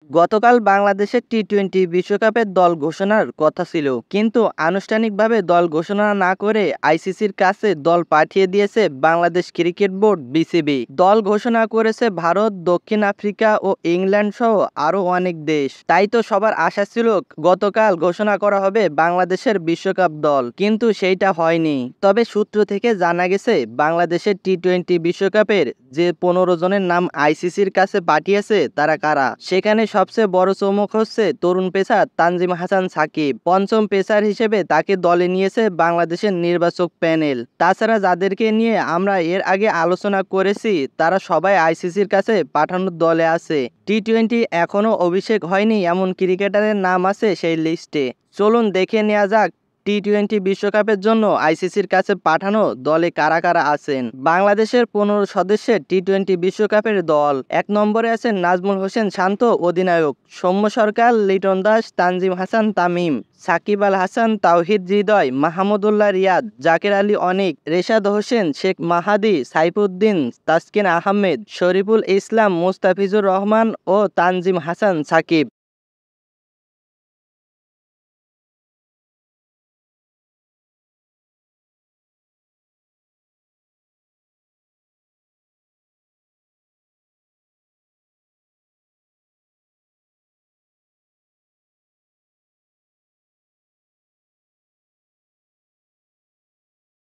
গতকাল বাংলাদেশের টি-টোয়েন্টি বিশ্বকাপের দল ঘোষণার কথা ছিল, কিন্তু আনুষ্ঠানিকভাবে দল ঘোষণা না করে আইসিসির কাছে দল পাঠিয়ে দিয়েছে বাংলাদেশ ক্রিকেট বোর্ড বিসিবি। দল ঘোষণা করেছে ভারত, দক্ষিণ আফ্রিকা ও ইংল্যান্ড সহ আরও অনেক দেশ। তাই তো সবার আশা ছিল গতকাল ঘোষণা করা হবে বাংলাদেশের বিশ্বকাপ দল, কিন্তু সেইটা হয়নি। তবে সূত্র থেকে জানা গেছে বাংলাদেশের টি-টোয়েন্টি বিশ্বকাপের যে 15 জনের নাম আইসিসির কাছে পাঠিয়েছে তারা কারা। সেখানে সবচেয়ে বড় চমক হচ্ছে তরুণ পেসার তানজিম হাসান সাকিব। পঞ্চম পেসার হিসেবে তাকে দলে নিয়েছে বাংলাদেশের নির্বাচক প্যানেল। তাছাড়া যাদেরকে নিয়ে আমরা এর আগে আলোচনা করেছি তারা সবাই আইসিসির কাছে পাঠানোর দলে আছে। টি-টোয়েন্টি এখনও অভিষেক হয়নি এমন ক্রিকেটারের নাম আছে সেই লিস্টে। চলুন দেখে নেওয়া যাক টি-টোয়েন্টি বিশ্বকাপের জন্য আইসিসির কাছে পাঠানো দলে কারা কারা আছেন। বাংলাদেশের 15 সদস্যের টি-টোয়েন্টি বিশ্বকাপের দল। 1 নম্বরে আছেন নাজমুল হোসেন শান্ত অধিনায়ক, সৌম্য সরকার, লিটন দাস, তানজিম হাসান তামিম, সাকিব আল হাসান, তাওহিদ হৃদয়, মাহমুদুল্লাহ রিয়াদ, জাকের আলী অনিক, রেশাদ হোসেন, শেখ মাহাদি, সাইফুদ্দিন, তাসকিন আহমেদ, শরীফুল ইসলাম, মুস্তাফিজুর রহমান ও তানজিম হাসান সাকিব।